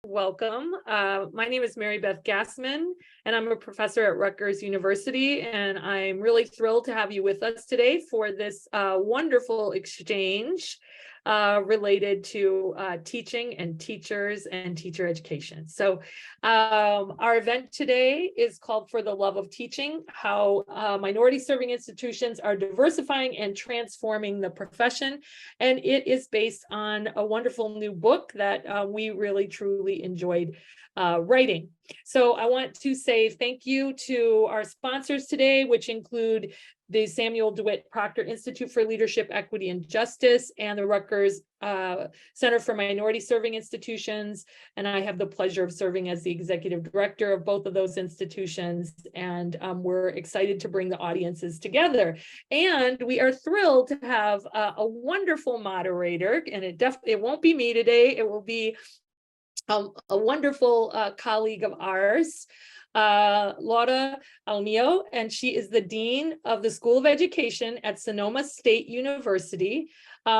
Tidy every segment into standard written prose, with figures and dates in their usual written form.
Welcome. My name is Marybeth Gasman, and I'm a professor at Rutgers University, and I'm really thrilled to have you with us today for this wonderful exchange related to teaching and teachers and teacher education. So our event today is called For the Love of Teaching, how minority serving institutions are diversifying and transforming the profession. And it is based on a wonderful new book that we really truly enjoyed writing. So I want to say thank you to our sponsors today, which include the Samuel DeWitt Proctor Institute for Leadership, Equity, and Justice, and the Rutgers Center for Minority Serving Institutions. And I have the pleasure of serving as the executive director of both of those institutions. And we're excited to bring the audiences together. And we are thrilled to have a wonderful moderator, and it won't be me today. It will be a wonderful colleague of ours, Laura Alamillo, and she is the Dean of the School of Education at Sonoma State University.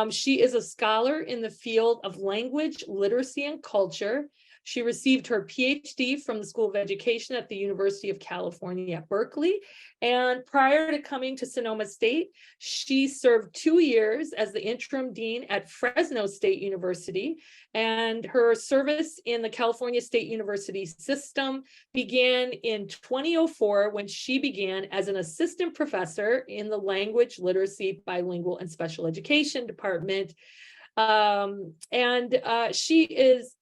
She is a scholar in the field of language, literacy, and culture. She received her PhD from the School of Education at the University of California at Berkeley. And prior to coming to Sonoma State, she served 2 years as the interim dean at Fresno State University. And her service in the California State University system began in 2004 when she began as an assistant professor in the language, literacy, bilingual, and special education department. She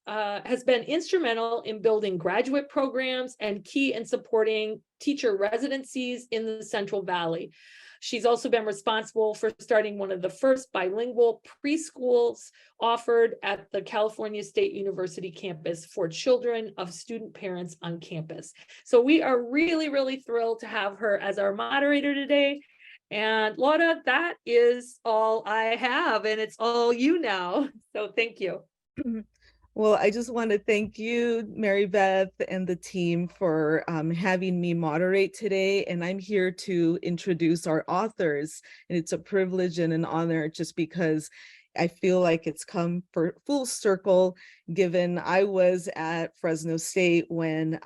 has been instrumental in building graduate programs and key in supporting teacher residencies in the Central Valley. She's also been responsible for starting one of the first bilingual preschools offered at the California State University campus for children of student parents on campus. So we are really, really thrilled to have her as our moderator today. And Laura, that is all I have, and it's all you now. So thank you. Well, I just want to thank you, Marybeth, and the team for having me moderate today. And I'm here to introduce our authors. And it's a privilege and an honor just because I feel like it's come for full circle, given I was at Fresno State when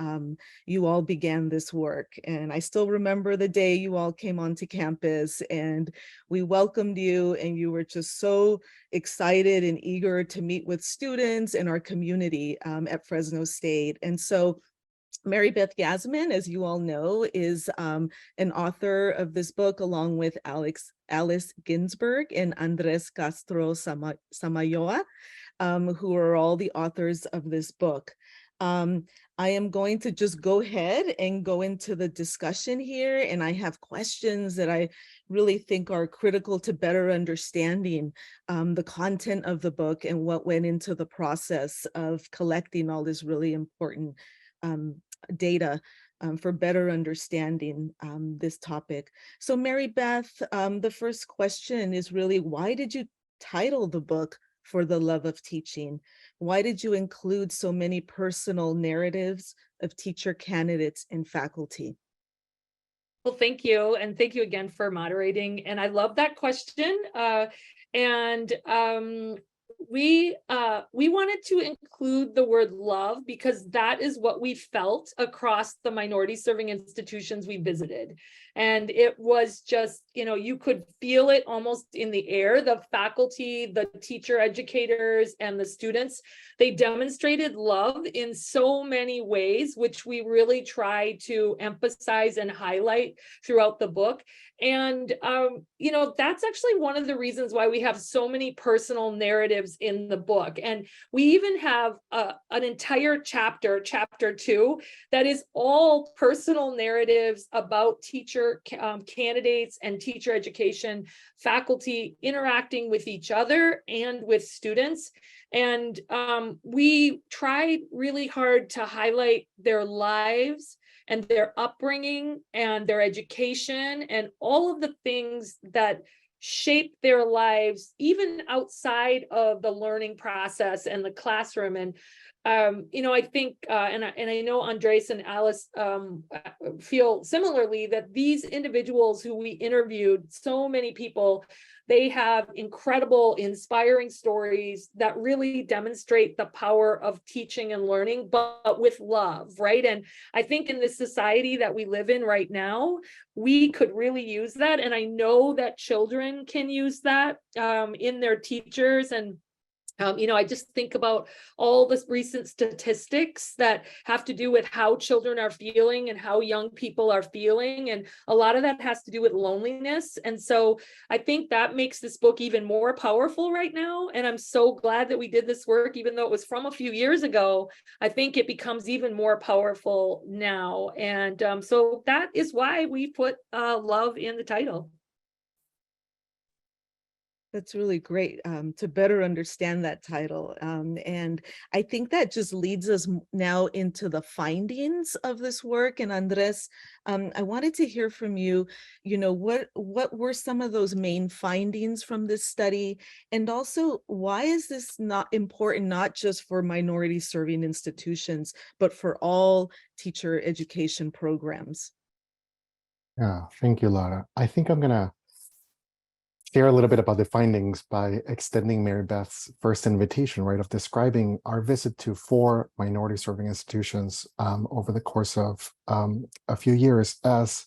you all began this work. And I still remember the day you all came onto campus and we welcomed you, and you were just so excited and eager to meet with students and our community at Fresno State. And so Marybeth Gasman, as you all know, is an author of this book, along with Alice Ginsberg and Andrés Castro Samayoa, who are all the authors of this book. I am going to just go ahead and go into the discussion here, and I have questions that I really think are critical to better understanding the content of the book and what went into the process of collecting all this really important data for better understanding this topic. So Marybeth, the first question is really, why did you title the book For the Love of Teaching? Why did you include so many personal narratives of teacher candidates and faculty? Well, thank you. And thank you again for moderating. And I love that question. We wanted to include the word love because that is what we felt across the minority serving institutions we visited. And it was just, you could feel it almost in the air. The faculty, the teacher educators, and the students, they demonstrated love in so many ways, which we really try to emphasize and highlight throughout the book. And, that's actually one of the reasons why we have so many personal narratives in the book. And we even have an entire chapter 2, that is all personal narratives about teacher candidates and teacher education faculty interacting with each other and with students. And we tried really hard to highlight their lives and their upbringing and their education and all of the things that shape their lives, even outside of the learning process and the classroom. And I think, and I know Andrés and Alice feel similarly, that these individuals who we interviewed, so many people They have incredible, inspiring stories that really demonstrate the power of teaching and learning, but with love, right? And I think in this society that we live in right now, we could really use that. And I know that children can use that in their teachers. And I just think about all the recent statistics that have to do with how children are feeling and how young people are feeling. And a lot of that has to do with loneliness. And so I think that makes this book even more powerful right now. And I'm so glad that we did this work, even though it was from a few years ago. I think it becomes even more powerful now. And so that is why we put love in the title. That's really great to better understand that title. And I think that just leads us now into the findings of this work. And Andres, I wanted to hear from you, what were some of those main findings from this study? And also, why is this not important, not just for minority serving institutions, but for all teacher education programs? Yeah, thank you, Laura. I think I'm going to share a little bit about the findings by extending Marybeth's first invitation, right, of describing our visit to 4 minority serving institutions over the course of a few years as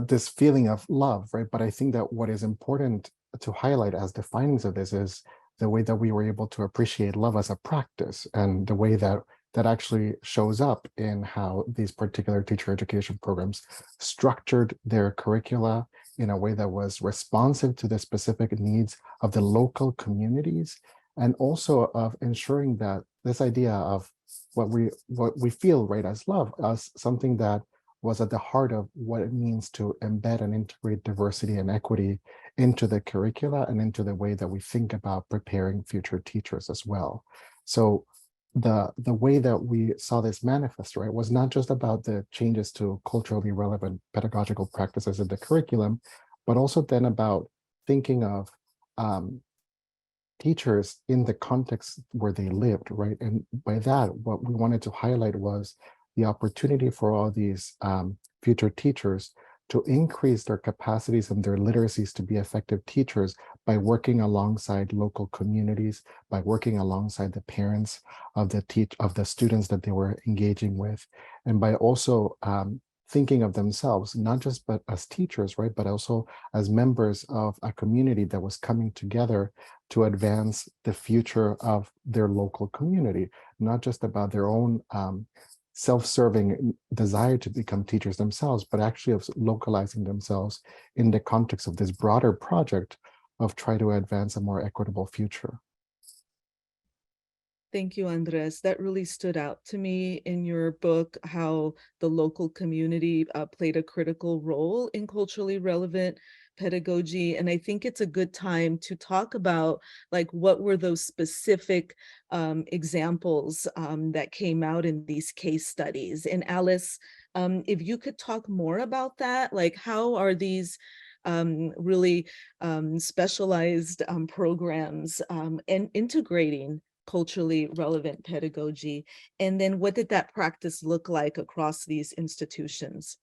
this feeling of love, right? But I think that what is important to highlight as the findings of this is the way that we were able to appreciate love as a practice, and the way that actually shows up in how these particular teacher education programs structured their curricula in a way that was responsive to the specific needs of the local communities, and also of ensuring that this idea of what we feel, right, as love, as something that was at the heart of what it means to embed and integrate diversity and equity into the curricula and into the way that we think about preparing future teachers as well. So the way that we saw this manifest, right, was not just about the changes to culturally relevant pedagogical practices in the curriculum, but also then about thinking of teachers in the context where they lived, right? And by that, what we wanted to highlight was the opportunity for all these future teachers to increase their capacities and their literacies to be effective teachers by working alongside local communities, by working alongside the parents of the students that they were engaging with, and by also thinking of themselves, not just but as teachers, right, but also as members of a community that was coming together to advance the future of their local community, not just about their own self-serving desire to become teachers themselves, but actually of localizing themselves in the context of this broader project of try to advance a more equitable future. Thank you, Andres. That really stood out to me in your book, how the local community played a critical role in culturally relevant pedagogy. And I think it's a good time to talk about, like, what were those specific examples that came out in these case studies. And Alice, if you could talk more about that, like, how are these really specialized programs and integrating culturally relevant pedagogy? And then what did that practice look like across these institutions?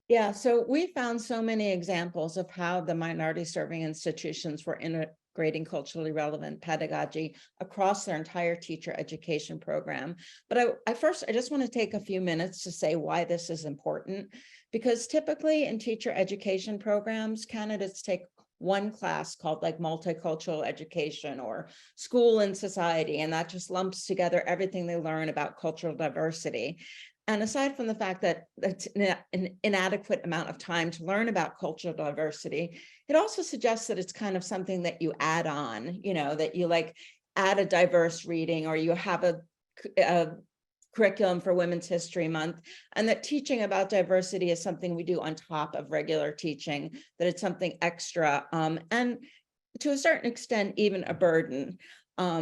Yeah, so we found so many examples of how the minority serving institutions were integrating culturally relevant pedagogy across their entire teacher education program. But I just want to take a few minutes to say why this is important, because typically in teacher education programs, candidates take one class called like multicultural education or school and society, and that just lumps together everything they learn about cultural diversity. And aside from the fact that that's an inadequate amount of time to learn about cultural diversity, it also suggests that it's kind of something that you add on, that you like add a diverse reading, or you have a curriculum for Women's History Month, and that teaching about diversity is something we do on top of regular teaching, that it's something extra, and to a certain extent, even a burden.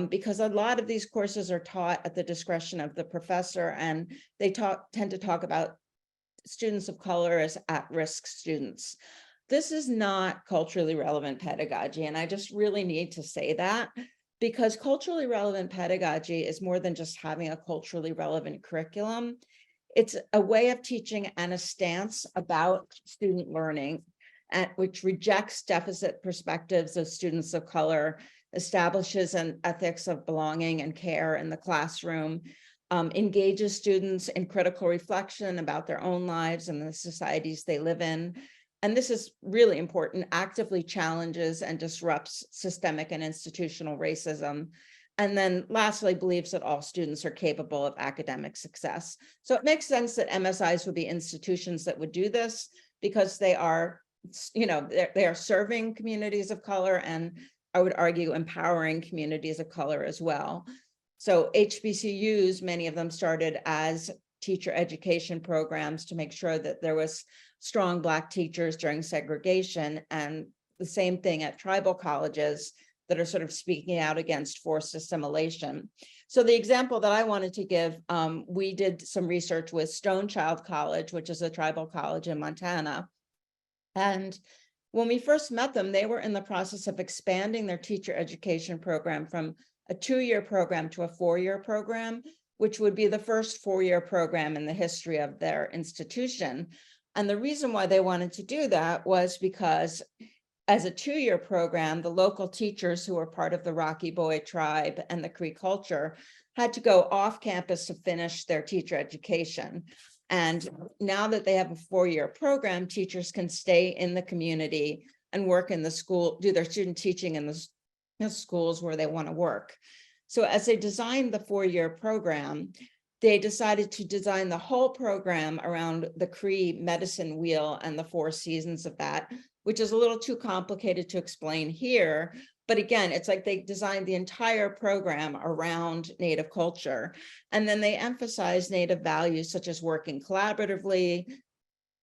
Because a lot of these courses are taught at the discretion of the professor, and they tend to talk about students of color as at-risk students. This is not culturally relevant pedagogy, and I just really need to say that, because culturally relevant pedagogy is more than just having a culturally relevant curriculum. It's a way of teaching and a stance about student learning which rejects deficit perspectives of students of color, establishes an ethics of belonging and care in the classroom, engages students in critical reflection about their own lives and the societies they live in. And this is really important, actively challenges and disrupts systemic and institutional racism. And then lastly, believes that all students are capable of academic success. So it makes sense that MSIs would be institutions that would do this, because they are, they are serving communities of color, and I would argue empowering communities of color as well. So HBCUs, many of them started as teacher education programs to make sure that there was strong Black teachers during segregation, and the same thing at tribal colleges that are sort of speaking out against forced assimilation. So the example that I wanted to give, we did some research with Stone Child College, which is a tribal college in Montana. And when we first met them, they were in the process of expanding their teacher education program from a 2-year program to a 4-year program, which would be the first 4-year program in the history of their institution. And the reason why they wanted to do that was because as a 2-year program, the local teachers who were part of the Rocky Boy tribe and the Cree culture had to go off campus to finish their teacher education. And now that they have a 4-year program, teachers can stay in the community and work in the school, do their student teaching in the schools where they want to work. So as they designed the 4-year program, they decided to design the whole program around the Cree medicine wheel and the 4 seasons of that, which is a little too complicated to explain here. But again, it's like they designed the entire program around Native culture. And then they emphasize Native values such as working collaboratively,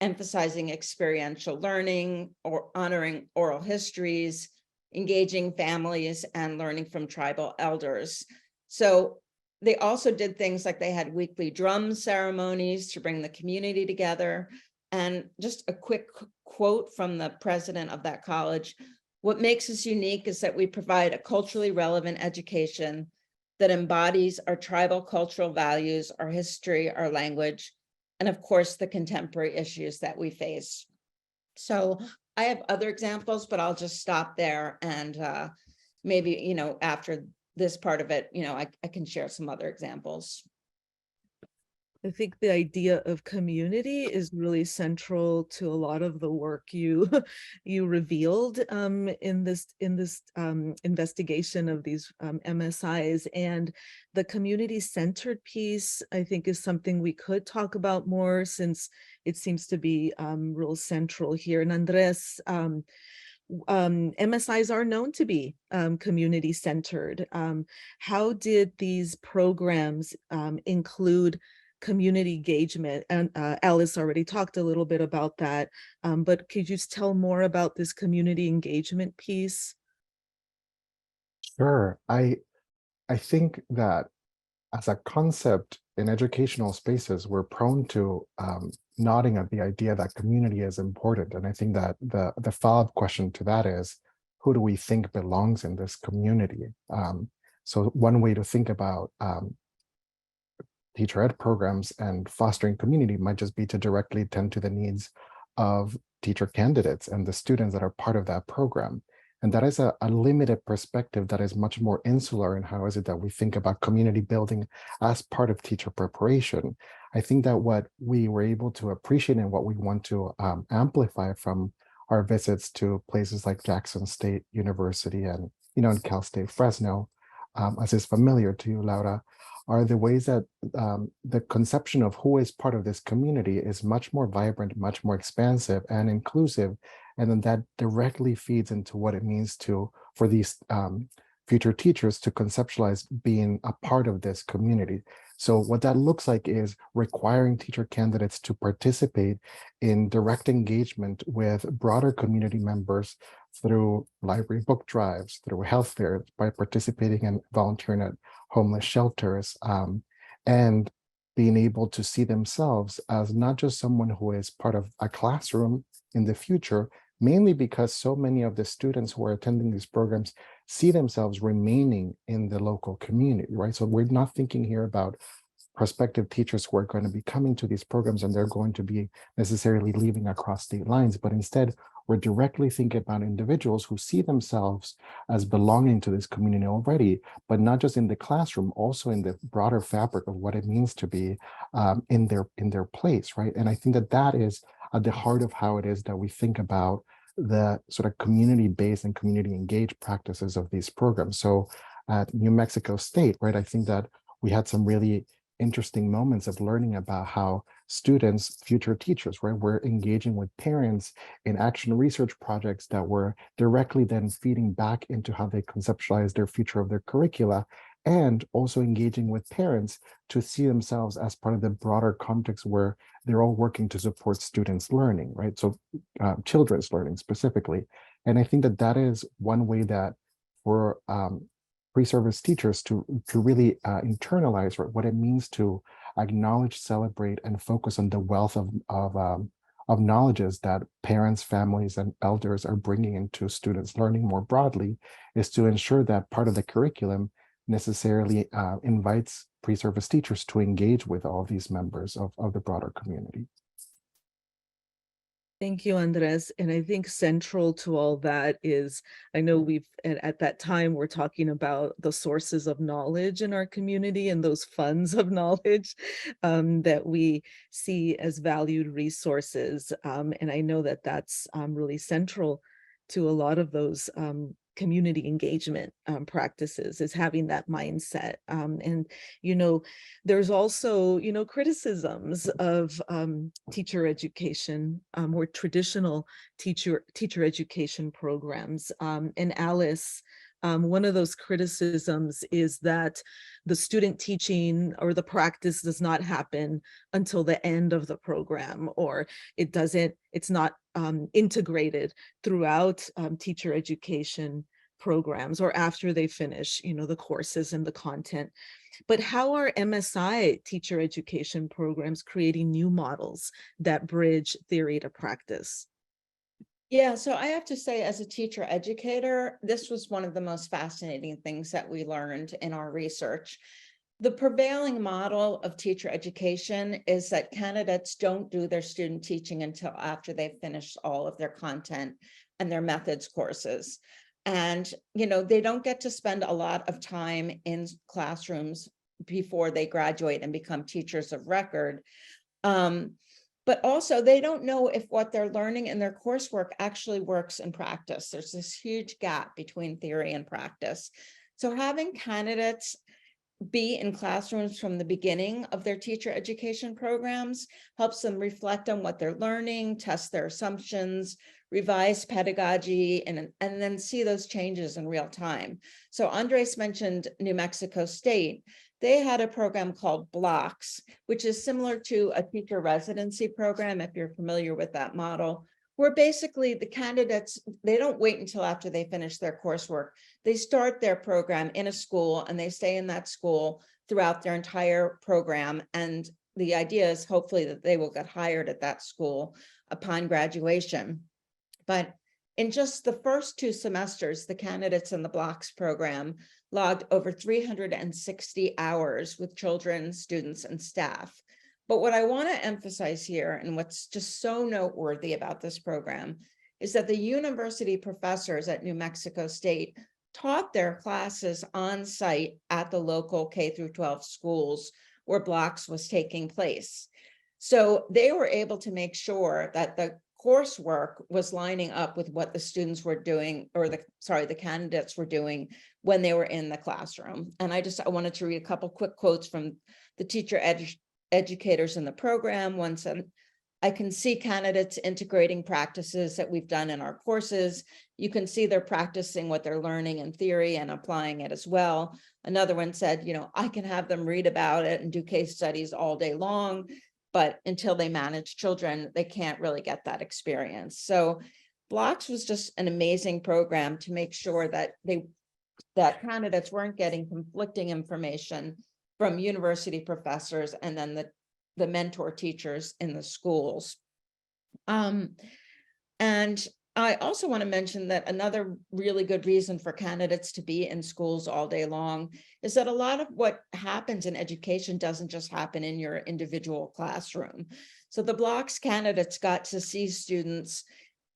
emphasizing experiential learning, or honoring oral histories, engaging families, and learning from tribal elders. So they also did things like they had weekly drum ceremonies to bring the community together. And just a quick quote from the president of that college: "What makes us unique is that we provide a culturally relevant education that embodies our tribal cultural values, our history, our language, and of course, the contemporary issues that we face." So I have other examples, but I'll just stop there. And maybe, after this part of it, I can share some other examples. I think the idea of community is really central to a lot of the work you revealed in this investigation of these MSIs. And the community-centered piece, I think, is something we could talk about more, since it seems to be real central here. And Andrés, MSIs are known to be community-centered. How did these programs include community engagement? And Alice already talked a little bit about that, but could you just tell more about this community engagement piece? Sure. I think that as a concept in educational spaces, we're prone to nodding at the idea that community is important. And I think that the follow-up question to that is, who do we think belongs in this community? So one way to think about teacher ed programs and fostering community might just be to directly tend to the needs of teacher candidates and the students that are part of that program. And that is a limited perspective that is much more insular in how is it that we think about community building as part of teacher preparation. I think that what we were able to appreciate and what we want to amplify from our visits to places like Jackson State University and, and Cal State Fresno, as is familiar to you, Laura, are the ways that the conception of who is part of this community is much more vibrant, much more expansive and inclusive. And then that directly feeds into what it means for these future teachers to conceptualize being a part of this community. So what that looks like is requiring teacher candidates to participate in direct engagement with broader community members through library book drives, through health fairs, by participating and volunteering at homeless shelters, and being able to see themselves as not just someone who is part of a classroom in the future, mainly because so many of the students who are attending these programs see themselves remaining in the local community, right? So we're not thinking here about prospective teachers who are going to be coming to these programs and they're going to be necessarily leaving across state lines, but instead we're directly thinking about individuals who see themselves as belonging to this community already, but not just in the classroom, also in the broader fabric of what it means to be in their place, right? And I think that that is at the heart of how it is that we think about the sort of community-based and community-engaged practices of these programs. So at New Mexico State, right, I think that we had some really interesting moments of learning about how students, future teachers, right, were engaging with parents in action research projects that were directly then feeding back into how they conceptualize their future of their curricula, and also engaging with parents to see themselves as part of the broader context where they're all working to support students' learning, right? So children's learning specifically. And I think that that is one way that for pre-service teachers to really internalize what it means to acknowledge, celebrate, and focus on the wealth of knowledges that parents, families, and elders are bringing into students' learning more broadly, is to ensure that part of the curriculum necessarily invites pre-service teachers to engage with all these members of the broader community. Thank you, Andres. And I think central to all that is, I know we've, at that time, we're talking about the sources of knowledge in our community and those funds of knowledge that we see as valued resources. And I know that that's really central to a lot of those community engagement practices, is having that mindset. And, there's also, criticisms of teacher education or traditional teacher education programs. And Alice, one of those criticisms is that the student teaching or the practice does not happen until the end of the program, or it's not integrated throughout teacher education programs or after they finish, the courses and the content. But how are MSI teacher education programs creating new models that bridge theory to practice? Yeah, so I have to say, as a teacher educator, this was one of the most fascinating things that we learned in our research. The prevailing model of teacher education is that candidates don't do their student teaching until after they've finished all of their content and their methods courses. And, they don't get to spend a lot of time in classrooms before they graduate and become teachers of record. But also, they don't know if what they're learning in their coursework actually works in practice. There's this huge gap between theory and practice. So having candidates be in classrooms from the beginning of their teacher education programs helps them reflect on what they're learning, test their assumptions, revise pedagogy, and then see those changes in real time. So Andres mentioned New Mexico State. They had a program called Blocks, which is similar to a teacher residency program, if you're familiar with that model, where basically the candidates, they don't wait until after they finish their coursework. They start their program in a school and they stay in that school throughout their entire program. And the idea is hopefully that they will get hired at that school upon graduation. But in just the first 2 semesters, the candidates in the Blocks program logged over 360 hours with children, students, and staff. But what I want to emphasize here, and what's just so noteworthy about this program, is that the university professors at New Mexico State taught their classes on site at the local K-12 schools where Blocks was taking place. So they were able to make sure that the coursework was lining up with what the students were doing, or the candidates were doing when they were in the classroom. And I wanted to read a couple quick quotes from the teacher educators in the program. One said, "I can see candidates integrating practices that we've done in our courses. You can see they're practicing what they're learning in theory and applying it as well." Another one said, "I can have them read about it and do case studies all day long, but until they manage children, they can't really get that experience." So Blocks was just an amazing program to make sure that that candidates weren't getting conflicting information from university professors and then the mentor teachers in the schools. And I also want to mention that another really good reason for candidates to be in schools all day long is that a lot of what happens in education doesn't just happen in your individual classroom. So the Blocks candidates got to see students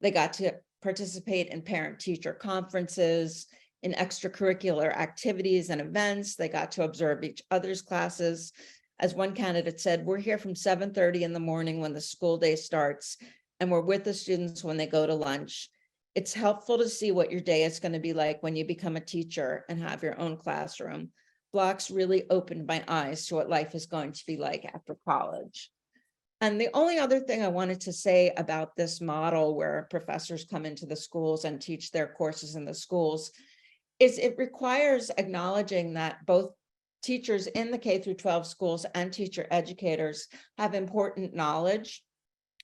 They got to participate in parent-teacher conferences, in extracurricular activities and events. They got to observe each other's classes. As one candidate said, we're here from 7:30 in the morning when the school day starts, and we're with the students when they go to lunch. It's helpful to see what your day is going to be like when you become a teacher and have your own classroom. Blocks really opened my eyes to what life is going to be like after college. And the only other thing I wanted to say about this model where professors come into the schools and teach their courses in the schools is it requires acknowledging that both teachers in the K through 12 schools and teacher educators have important knowledge,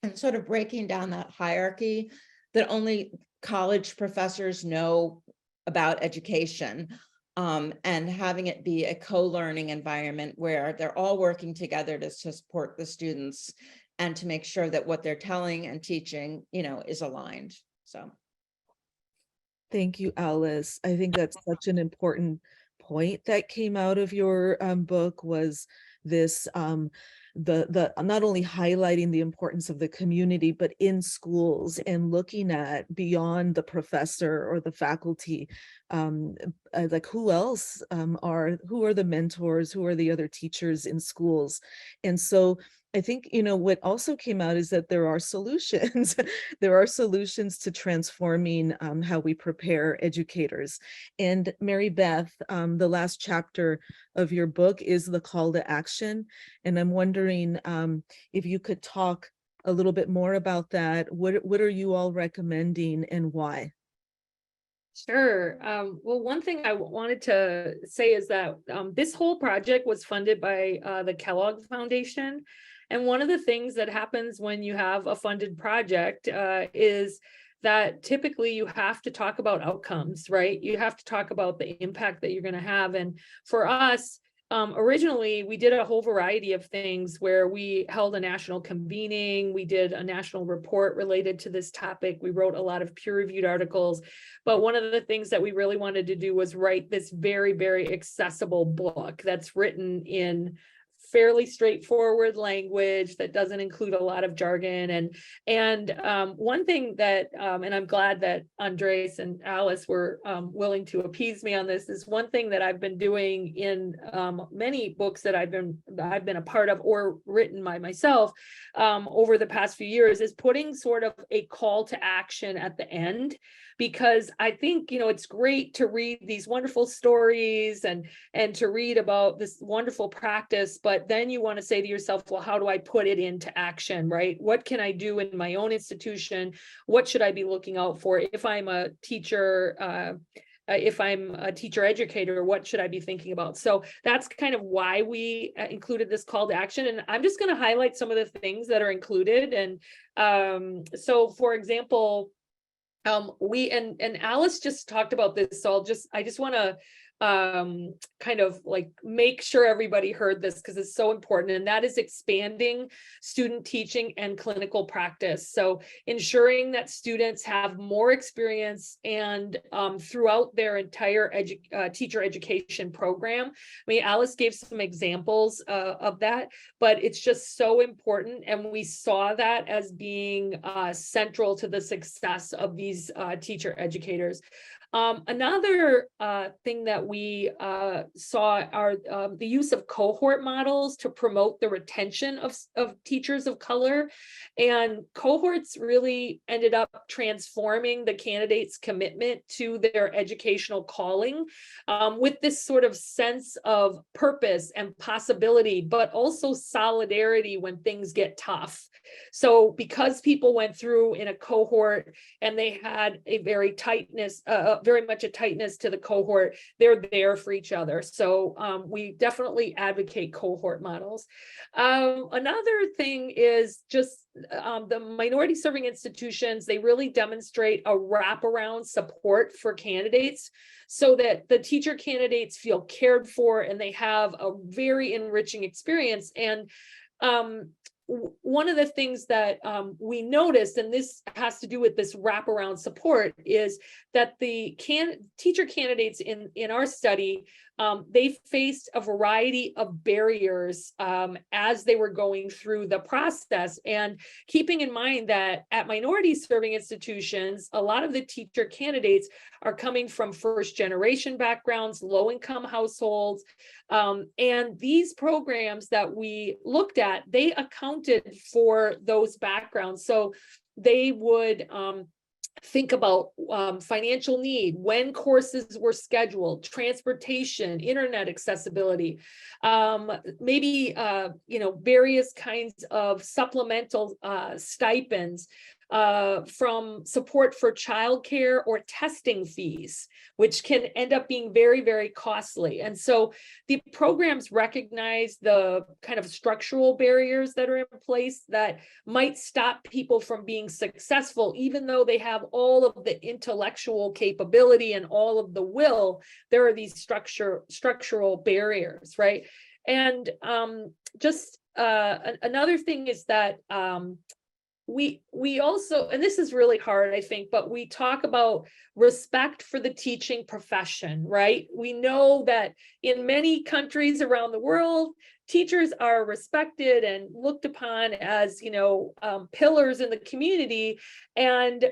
and sort of breaking down that hierarchy that only college professors know about education, and having it be a co-learning environment where they're all working together to support the students and to make sure that what they're telling and teaching, is aligned. So. Thank you, Alice. I think that's such an important point that came out of your book, was this the not only highlighting the importance of the community, but in schools, and looking at beyond the professor or the faculty, like who else who are the mentors, who are the other teachers in schools. And so I think, what also came out is that there are solutions. There are solutions to transforming how we prepare educators. And Marybeth, the last chapter of your book is the call to action. And I'm wondering if you could talk a little bit more about that. What are you all recommending and why? Sure. Well, one thing I wanted to say is that this whole project was funded by the Kellogg Foundation. And one of the things that happens when you have a funded project is that typically you have to talk about outcomes, right? You have to talk about the impact that you're going to have. And for us, originally, we did a whole variety of things where we held a national convening. We did a national report related to this topic. We wrote a lot of peer-reviewed articles. But one of the things that we really wanted to do was write this very, very accessible book that's written in fairly straightforward language that doesn't include a lot of jargon. And one thing that, and I'm glad that Andrés and Alice were willing to appease me on this, is one thing that I've been doing in many books that I've been a part of or written by myself over the past few years, is putting sort of a call to action at the end. Because I think, it's great to read these wonderful stories and to read about this wonderful practice, but then you want to say to yourself, well, how do I put it into action, right? What can I do in my own institution? What should I be looking out for if I'm a teacher? If I'm a teacher educator, what should I be thinking about? So that's kind of why we included this call to action. And I'm just going to highlight some of the things that are included. And so, for example, we and Alice just talked about this, so I just want to kind of like make sure everybody heard this because it's so important, and that is expanding student teaching and clinical practice. So ensuring that students have more experience and throughout their entire teacher education program. I mean, Alice gave some examples of that, but it's just so important, and we saw that as being central to the success of these teacher educators. Another thing that we saw are the use of cohort models to promote the retention of teachers of color. And cohorts really ended up transforming the candidates' commitment to their educational calling with this sort of sense of purpose and possibility, but also solidarity when things get tough. So because people went through in a cohort and they had a very much a tightness to the cohort, they're there for each other. So we definitely advocate cohort models. Another thing is just the minority serving institutions, they really demonstrate a wraparound support for candidates so that the teacher candidates feel cared for and they have a very enriching experience. And one of the things that we noticed, and this has to do with this wraparound support, is that the teacher candidates in our study, they faced a variety of barriers as they were going through the process. And keeping in mind that at minority serving institutions, a lot of the teacher candidates are coming from first generation backgrounds, low income households. And these programs that we looked at, they accounted for those backgrounds. So they would think about financial need, when courses were scheduled, transportation, internet accessibility, maybe various kinds of supplemental stipends, from support for childcare or testing fees, which can end up being very, very costly. And so the programs recognize the kind of structural barriers that are in place that might stop people from being successful, even though they have all of the intellectual capability and all of the will. There are these structural barriers, right? And another thing is that we also, and this is really hard, I think, but we talk about respect for the teaching profession, right? We know that in many countries around the world, teachers are respected and looked upon as, pillars in the community. And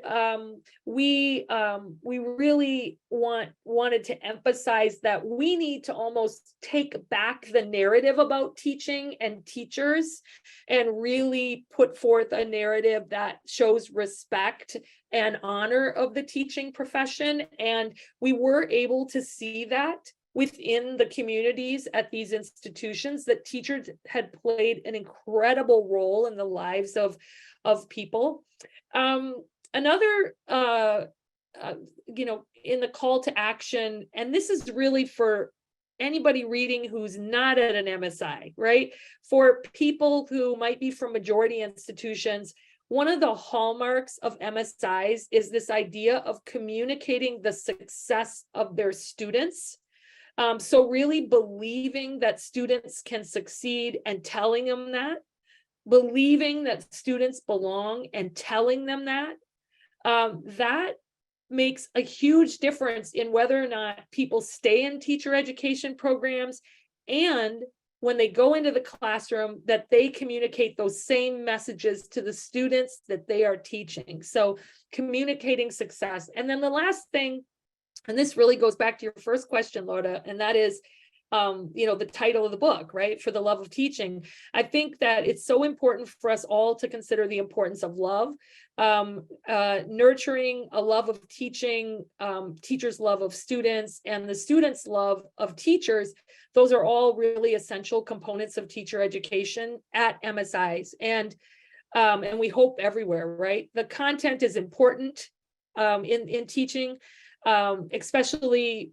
we really wanted to emphasize that we need to almost take back the narrative about teaching and teachers and really put forth a narrative that shows respect and honor of the teaching profession. And we were able to see that within the communities at these institutions, that teachers had played an incredible role in the lives of people. Another, in the call to action, and this is really for anybody reading who's not at an MSI, right? For people who might be from majority institutions, one of the hallmarks of MSIs is this idea of communicating the success of their students. So really believing that students can succeed and telling them that, believing that students belong and telling them that, that makes a huge difference in whether or not people stay in teacher education programs, and when they go into the classroom, that they communicate those same messages to the students that they are teaching. So communicating success. And then the last thing, and this really goes back to your first question, Laura, and that is, the title of the book, right? For the Love of Teaching. I think that it's so important for us all to consider the importance of love, nurturing a love of teaching, teachers' love of students, and the students' love of teachers. Those are all really essential components of teacher education at MSIs, and we hope everywhere, right? The content is important in teaching. Especially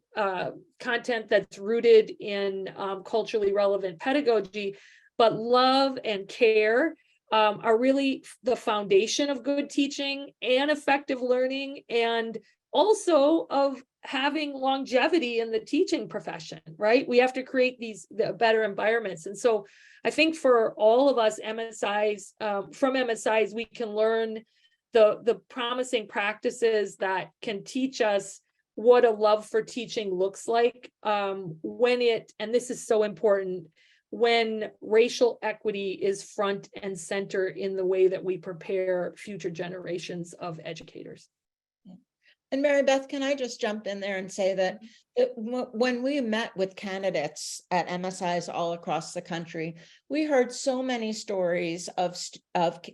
content that's rooted in culturally relevant pedagogy, but love and care are really the foundation of good teaching and effective learning, and also of having longevity in the teaching profession, right? We have to create these better environments. And so I think for all of us MSIs, from MSIs, we can learn the promising practices that can teach us what a love for teaching looks like when and this is so important, when racial equity is front and center in the way that we prepare future generations of educators. And Marybeth, can I just jump in there and say that when we met with candidates at MSIs all across the country, we heard so many stories of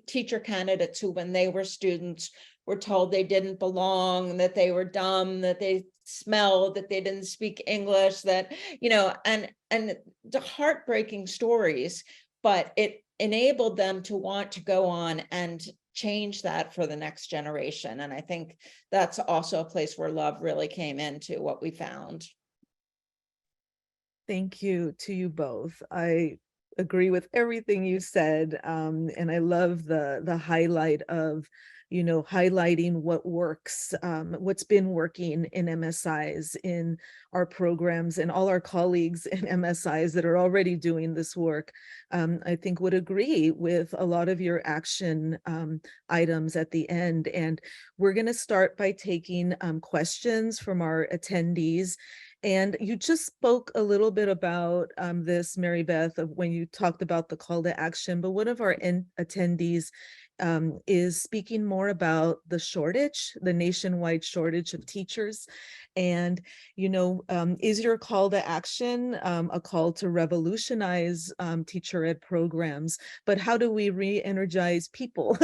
teacher candidates who, when they were students, were told they didn't belong, that they were dumb, that they smelled, that they didn't speak English, that, and the heartbreaking stories, but it enabled them to want to go on and change that for the next generation. And I think that's also a place where love really came into what we found. Thank you to you both. I agree with everything you said. And I love the highlight of, highlighting what works, what's been working in MSIs, in our programs, and all our colleagues in MSIs that are already doing this work, I think would agree with a lot of your action items at the end. And we're going to start by taking questions from our attendees. And you just spoke a little bit about this, Marybeth, of when you talked about the call to action, but one of our attendees is speaking more about the shortage, the nationwide shortage of teachers. And, is your call to action a call to revolutionize teacher ed programs? But how do we re-energize people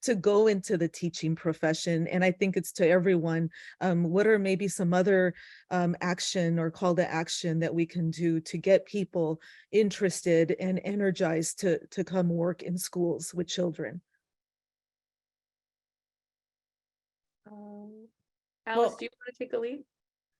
to go into the teaching profession? And I think it's to everyone. What are maybe some other action or call to action that we can do to get people interested and energized to come work in schools with children? Alice, do you want to take a lead?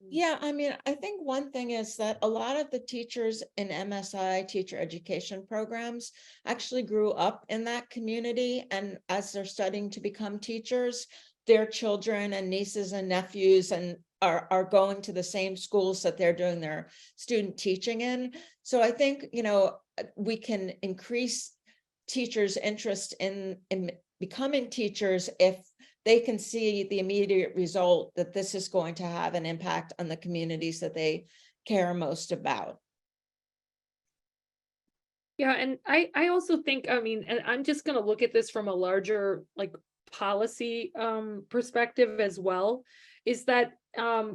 Yeah, I mean, I think one thing is that a lot of the teachers in MSI teacher education programs actually grew up in that community. And as they're studying to become teachers, their children and nieces and nephews are going to the same schools that they're doing their student teaching in. So I think, we can increase teachers' interest in becoming teachers if they can see the immediate result that this is going to have an impact on the communities that they care most about. Yeah, and I also think, I mean, and I'm just going to look at this from a larger policy perspective as well, is that I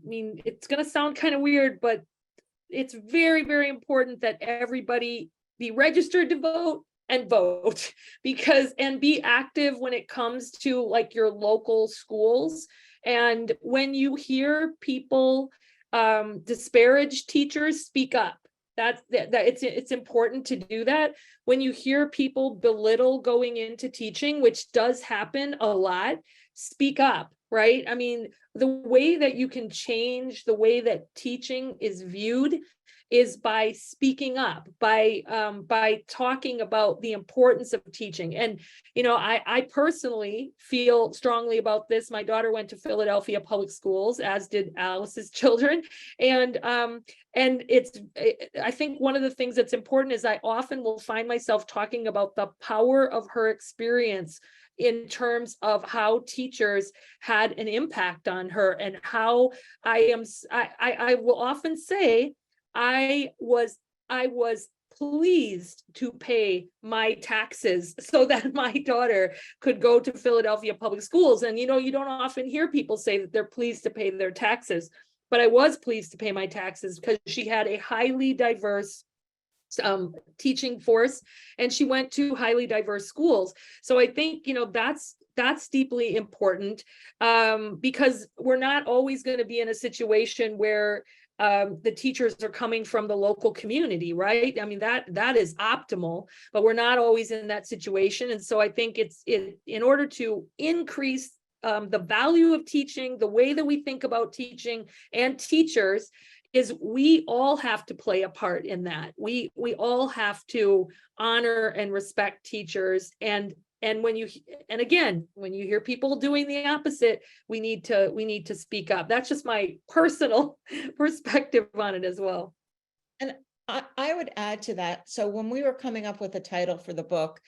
mean, it's going to sound kind of weird, but it's very, very important that everybody be registered to vote and vote and be active when it comes to your local schools. And when you hear people disparage teachers, speak up. That it's important to do that. When you hear people belittle going into teaching, which does happen a lot, speak up, right? I mean, the way that you can change the way that teaching is viewed is by speaking up, by talking about the importance of teaching. And I personally feel strongly about this. My daughter went to Philadelphia public schools, as did Alice's children, and I think one of the things that's important is I often will find myself talking about the power of her experience in terms of how teachers had an impact on her, and how I will often say I was pleased to pay my taxes so that my daughter could go to Philadelphia public schools. And you don't often hear people say that they're pleased to pay their taxes, but I was pleased to pay my taxes because she had a highly diverse teaching force, and she went to highly diverse schools. So I think that's deeply important, because we're not always going to be in a situation where the teachers are coming from the local community, right? I mean, that is optimal, but we're not always in that situation. And so I think in order to increase the value of teaching, the way that we think about teaching and teachers, is we all have to play a part in that. We all have to honor and respect teachers. And when you hear people doing the opposite, we need to speak up. That's just my personal perspective on it as well. And I would add to that. So when we were coming up with the title for the book,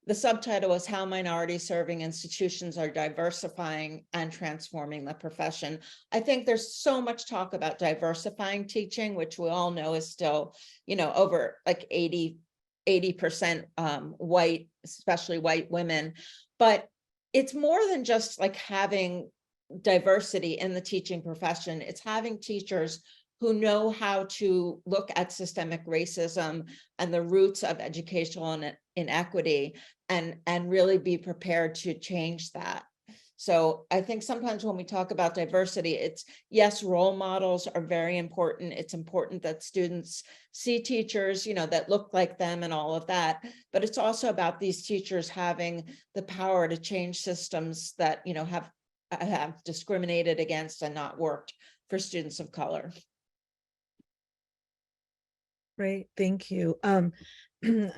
the subtitle was How Minority Serving Institutions Are Diversifying and Transforming the Profession. I think there's so much talk about diversifying teaching, which we all know is still, over 80% white, especially white women. But it's more than just having diversity in the teaching profession. It's having teachers who know how to look at systemic racism and the roots of educational inequity and really be prepared to change that. So I think sometimes when we talk about diversity, yes, role models are very important. It's important that students see teachers, that look like them and all of that. But it's also about these teachers having the power to change systems that, have discriminated against and not worked for students of color. Right, thank you.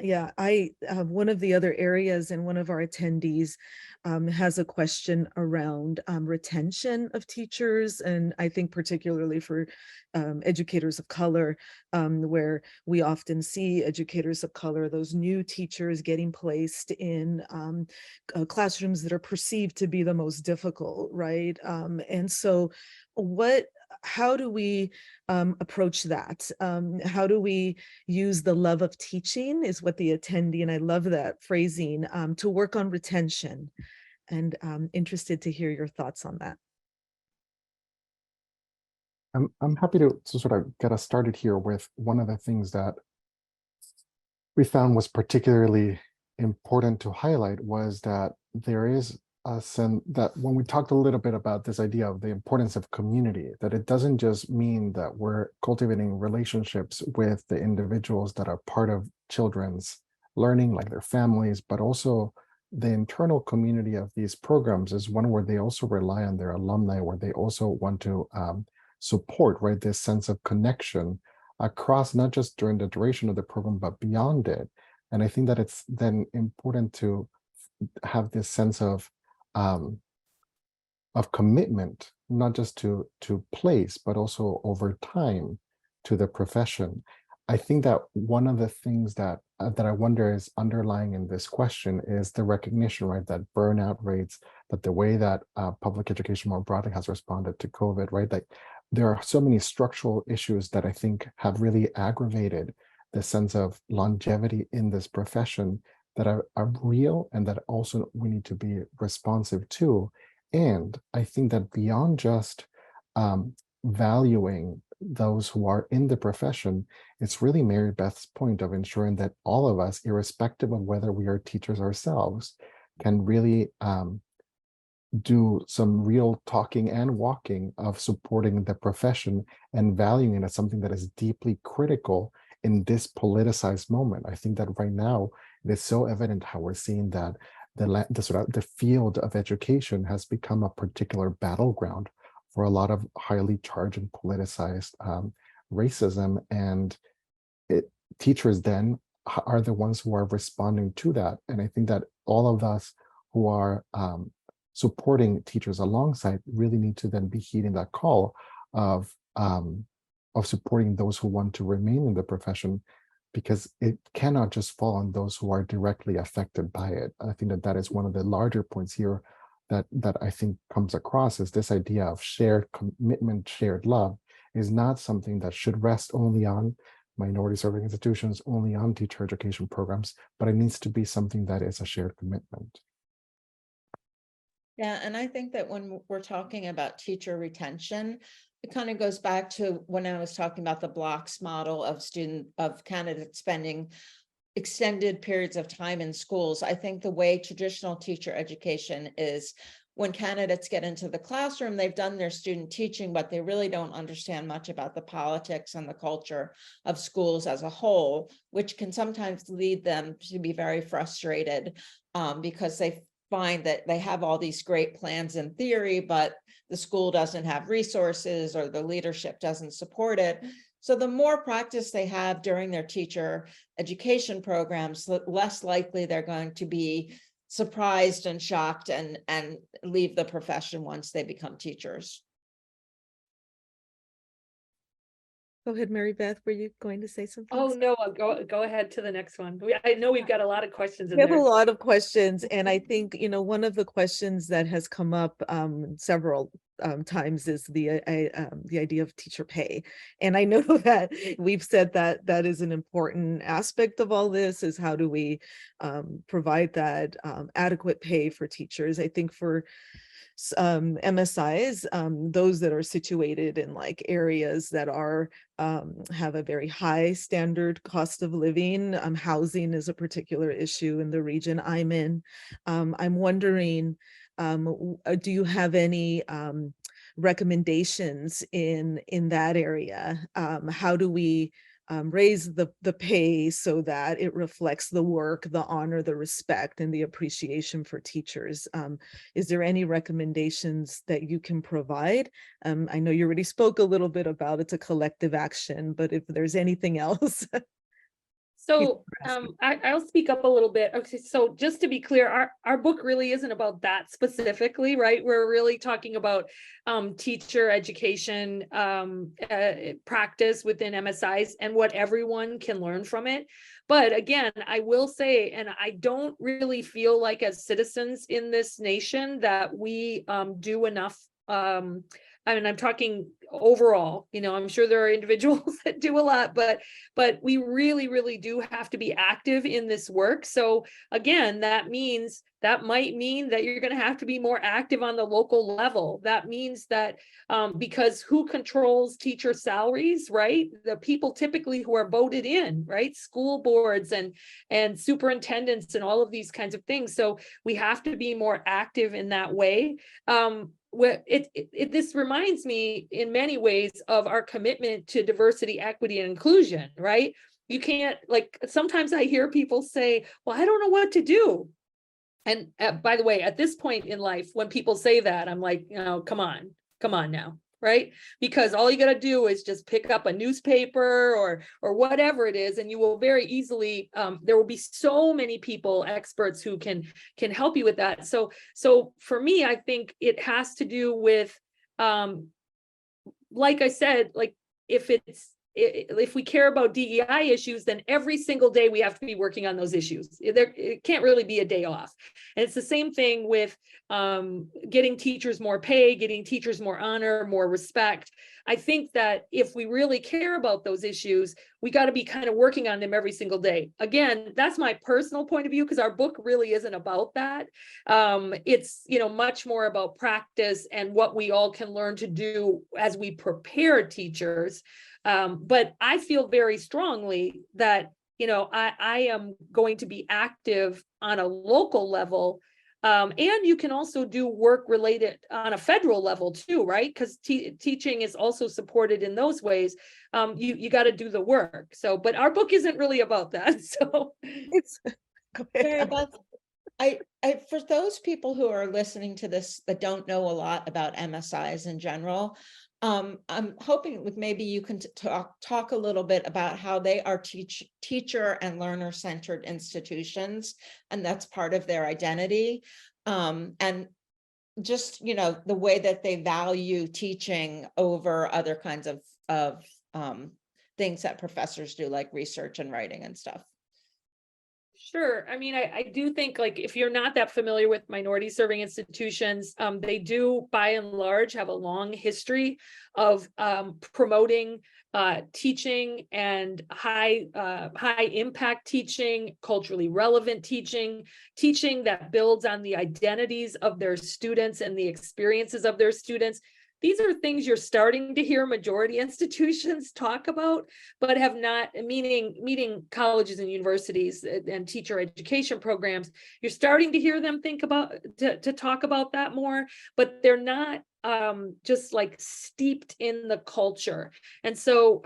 Yeah, I one of the other areas, and one of our attendees has a question around retention of teachers, and I think particularly for educators of color, where we often see educators of color, those new teachers getting placed in classrooms that are perceived to be the most difficult, right? And so how do we approach that? How do we use the love of teaching is what the attendee, and I love that phrasing, to work on retention. And interested to hear your thoughts on that. I'm happy to sort of get us started here with one of the things that we found was particularly important to highlight was that there is a sense that when we talked a little bit about this idea of the importance of community, that it doesn't just mean that we're cultivating relationships with the individuals that are part of children's learning, like their families, but also the internal community of these programs is one where they also rely on their alumni, where they also want to support, right, this sense of connection across, not just during the duration of the program, but beyond it. And I think that it's then important to have this sense of commitment, not just to place, but also over time to the profession. I think that one of the things that that I wonder is underlying in this question is the recognition, right, that burnout rates, that the way that public education more broadly has responded to COVID, right, like there are so many structural issues that I think have really aggravated the sense of longevity in this profession that are real and that also we need to be responsive to. And I think that beyond just valuing those who are in the profession, it's really Marybeth's point of ensuring that all of us, irrespective of whether we are teachers ourselves, can really do some real talking and walking of supporting the profession and valuing it as something that is deeply critical in this politicized moment. I think that right now it is so evident how we're seeing that the field of education has become a particular battleground for a lot of highly charged and politicized racism, and teachers then are the ones who are responding to that. And I think that all of us who are supporting teachers alongside really need to then be heeding that call of supporting those who want to remain in the profession, because it cannot just fall on those who are directly affected by it. I think that that is one of the larger points here that I think comes across, is this idea of shared commitment, shared love is not something that should rest only on minority serving institutions, only on teacher education programs, but it needs to be something that is a shared commitment. Yeah, and I think that when we're talking about teacher retention, it kind of goes back to when I was talking about the blocks model of candidates spending extended periods of time in schools. I think the way traditional teacher education is, when candidates get into the classroom, they've done their student teaching, but they really don't understand much about the politics and the culture of schools as a whole, which can sometimes lead them to be very frustrated because they find that they have all these great plans in theory, but the school doesn't have resources or the leadership doesn't support it. So the more practice they have during their teacher education programs, the less likely they're going to be surprised and shocked and leave the profession once they become teachers. Go ahead, Marybeth, were you going to say something? Oh, no, go ahead to the next one. I know we've got a lot of questions in We have a there. lot of questions, and I think, one of the questions that has come up several times is the idea of teacher pay. And I know that we've said that that is an important aspect of all this, is how do we provide that adequate pay for teachers. I think for MSIs, those that are situated in like areas that are have a very high standard cost of living, housing is a particular issue in the region I'm in. I'm wondering, do you have any recommendations in that area? How do we raise the pay so that it reflects the work, the honor, the respect, and the appreciation for teachers. Is there any recommendations that you can provide? I know you already spoke a little bit about it's a collective action, but if there's anything else. So I'll speak up a little bit. Okay, so just to be clear, our book really isn't about that specifically, right? We're really talking about teacher education practice within MSIs and what everyone can learn from it. But again, I will say, and I don't really feel like as citizens in this nation that we do enough. I mean, I'm talking overall, I'm sure there are individuals that do a lot, but we really, really do have to be active in this work. So again, that might mean that you're going to have to be more active on the local level. That means that because who controls teacher salaries, right? The people typically who are voted in, right? School boards and superintendents and all of these kinds of things. So we have to be more active in that way. This reminds me in many ways of our commitment to diversity, equity, and inclusion, right? You can't, like, sometimes I hear people say, well, I don't know what to do. And by the way, at this point in life, when people say that, I'm like, come on now, right? Because all you got to do is just pick up a newspaper or whatever it is, and you will very easily, there will be so many people, experts who can help you with that. So for me, I think it has to do with, like I said, like if we care about DEI issues, then every single day we have to be working on those issues. It can't really be a day off. And it's the same thing with getting teachers more pay, getting teachers more honor, more respect. I think that if we really care about those issues, we got to be kind of working on them every single day. Again, that's my personal point of view, because our book really isn't about that. It's, much more about practice and what we all can learn to do as we prepare teachers. But I feel very strongly that, I am going to be active on a local level. And you can also do work related on a federal level too, right? Because teaching is also supported in those ways. You got to do the work. So, but our book isn't really about that. So It's Marybeth, I for those people who are listening to this that don't know a lot about MSIs in general, I'm hoping with maybe you can talk a little bit about how they are teacher and learner centered institutions, and that's part of their identity, and just the way that they value teaching over other kinds of things that professors do, like research and writing and stuff. Sure. I mean, I do think, like, if you're not that familiar with minority serving institutions, they do by and large have a long history of promoting teaching and high impact teaching, culturally relevant teaching that builds on the identities of their students and the experiences of their students. These are things you're starting to hear majority institutions talk about, but have not, meaning colleges and universities and teacher education programs. You're starting to hear them think about, to talk about that more, but they're not just like steeped in the culture. And so,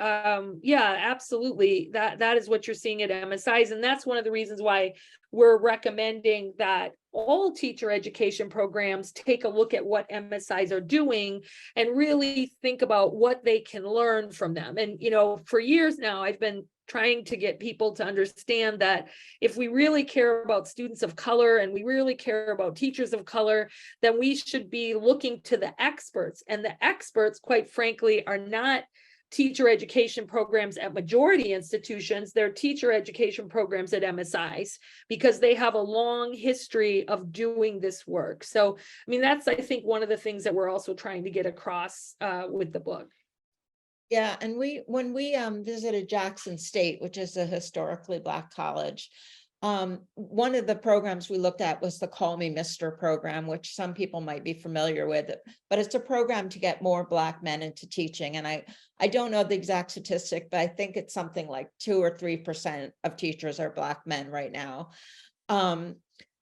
yeah, absolutely. That is what you're seeing at MSIs. And that's one of the reasons why we're recommending that all teacher education programs take a look at what MSIs are doing and really think about what they can learn from them. And, for years now, I've been trying to get people to understand that if we really care about students of color and we really care about teachers of color, then we should be looking to the experts. And the experts, quite frankly, are not teacher education programs at majority institutions. They're teacher education programs at MSIs, because they have a long history of doing this work. So, I mean, that's, I think, one of the things that we're also trying to get across with the book. Yeah, and when we visited Jackson State, which is a historically Black college, one of the programs we looked at was the Call Me Mister program, which some people might be familiar with, but it's a program to get more Black men into teaching. And I don't know the exact statistic, but I think it's something like 2 or 3% of teachers are Black men right now.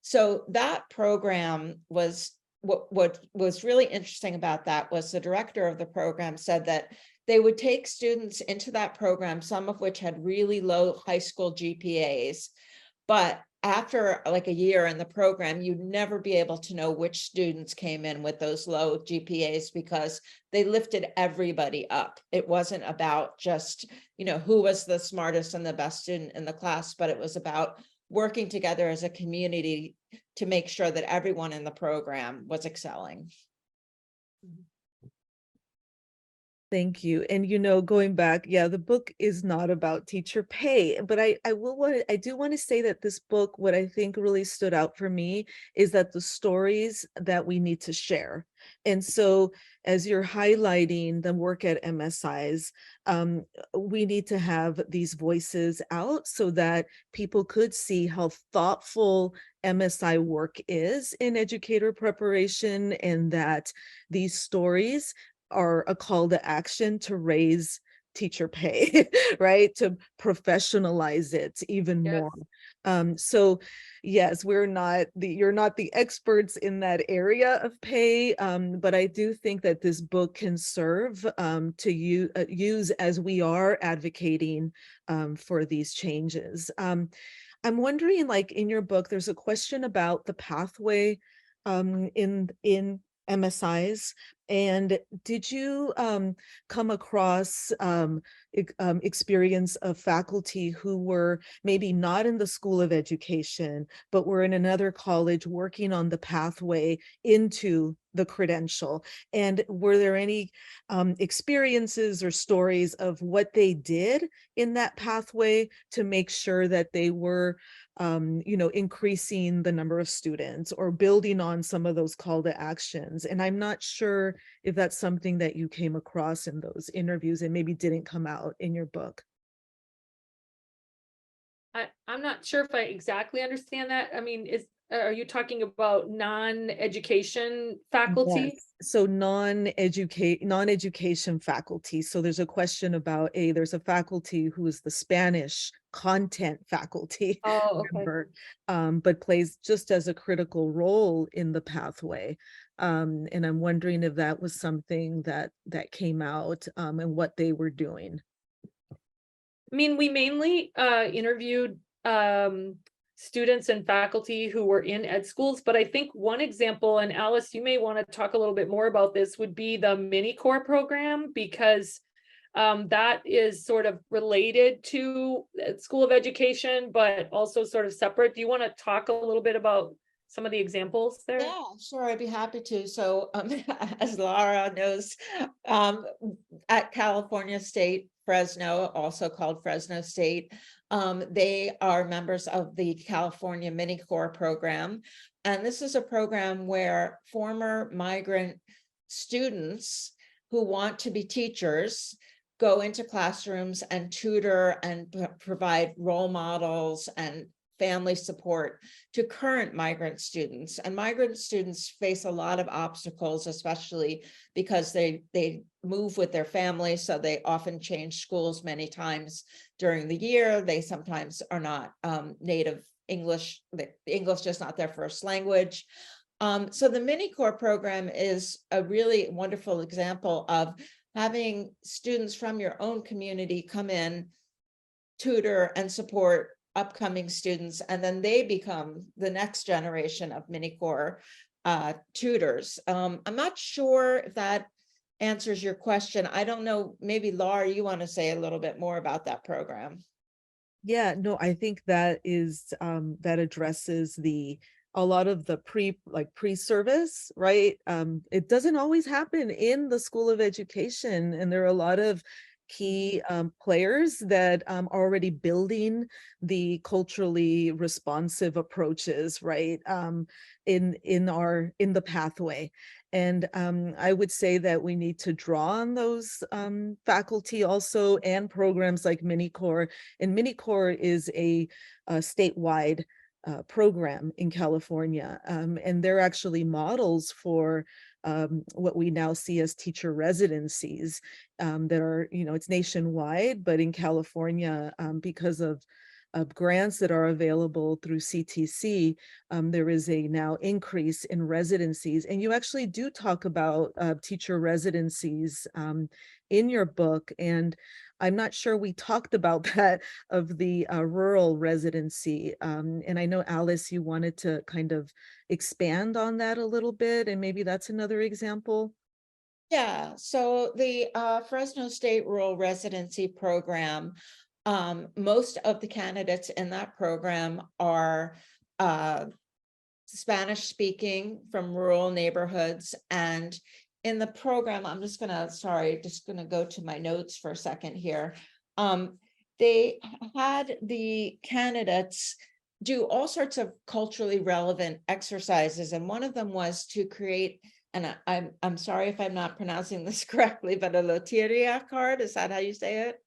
So that program was, what was really interesting about that was the director of the program said that they would take students into that program, some of which had really low high school GPAs, but after like a year in the program, you'd never be able to know which students came in with those low GPAs because they lifted everybody up. It wasn't about just, who was the smartest and the best student in the class, but it was about working together as a community to make sure that everyone in the program was excelling. Thank you. And going back, yeah, the book is not about teacher pay, but I do want to say that this book, what I think really stood out for me is that the stories that we need to share. And so as you're highlighting the work at MSIs, we need to have these voices out so that people could see how thoughtful MSI work is in educator preparation, and that these stories are a call to action to raise teacher pay, right? To professionalize it even more. So yes, you're not the experts in that area of pay, but I do think that this book can serve to use as we are advocating for these changes. I'm wondering, like in your book, there's a question about the pathway in MSIs. And did you come across experience of faculty who were maybe not in the School of Education, but were in another college working on the pathway into the credential? And were there any experiences or stories of what they did in that pathway to make sure that they were increasing the number of students or building on some of those call to actions? And I'm not sure if that's something that you came across in those interviews and maybe didn't come out in your book. I'm not sure if I exactly understand that. I mean, are you talking about non-education faculty? Yes. So non-education faculty. So there's a question about there's a faculty who is the Spanish content faculty member, but plays just as a critical role in the pathway. And I'm wondering if that was something that came out and what they were doing. I mean, we mainly interviewed students and faculty who were in ed schools, but I think one example, and Alice, you may want to talk a little bit more about this, would be the mini core program, because that is sort of related to School of Education, but also sort of separate. Do you want to talk a little bit about some of the examples there? Yeah, sure, I'd be happy to. So as Laura knows, at California State, Fresno, also called Fresno State, they are members of the California Mini Core program. And this is a program where former migrant students who want to be teachers go into classrooms and tutor and provide role models and family support to current migrant students. And migrant students face a lot of obstacles, especially because they move with their families, so they often change schools many times during the year. They sometimes are not native English, the English is not their first language. So the Mini Core program is a really wonderful example of having students from your own community come in, tutor and support upcoming students, and then they become the next generation of Mini Core tutors. I'm not sure if that answers your question. I don't know, maybe Laura, you want to say a little bit more about that program? Yeah, no, I think that is that addresses a lot of the pre-service, right? It doesn't always happen in the School of Education, and there are a lot of key players that are already building the culturally responsive approaches, right? In the pathway. And I would say that we need to draw on those faculty also, and programs like Mini Core. And Mini Core is a statewide program in California, and they're actually models for what we now see as teacher residencies that are, it's nationwide, but in California, because of grants that are available through CTC, there is a now increase in residencies. And you actually do talk about teacher residencies in your book. And I'm not sure we talked about that of the rural residency. And I know, Alice, you wanted to kind of expand on that a little bit, and maybe that's another example. Yeah, so the Fresno State Rural Residency Program, most of the candidates in that program are Spanish speaking from rural neighborhoods. And in the program, I'm just gonna go to my notes for a second here. They had the candidates do all sorts of culturally relevant exercises, and one of them was to create, and I'm sorry if I'm not pronouncing this correctly, but a loteria card, is that how you say it?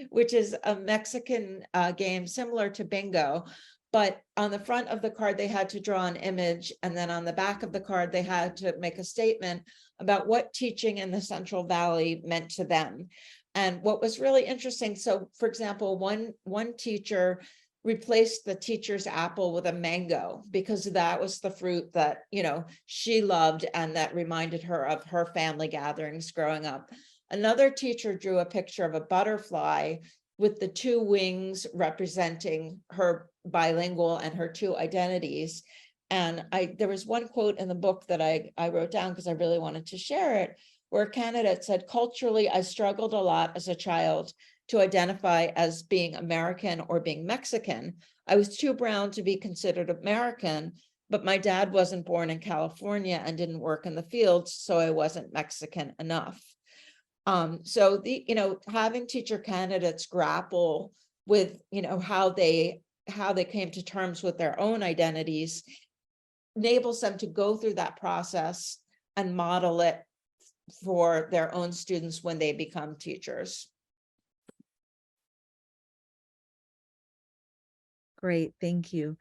Which is a Mexican game similar to bingo. But on the front of the card, they had to draw an image, and then on the back of the card, they had to make a statement about what teaching in the Central Valley meant to them. And what was really interesting, so for example, one teacher replaced the teacher's apple with a mango because that was the fruit that, you know, she loved and that reminded her of her family gatherings growing up. Another teacher drew a picture of a butterfly with the two wings representing her bilingual and her two identities. And there was one quote in the book that I wrote down because I really wanted to share it, where a candidate said, culturally, I struggled a lot as a child to identify as being American or being Mexican. I was too brown to be considered American, but my dad wasn't born in California and didn't work in the fields, so I wasn't Mexican enough. So having teacher candidates grapple with, how they came to terms with their own identities enables them to go through that process and model it for their own students when they become teachers. Great, thank you.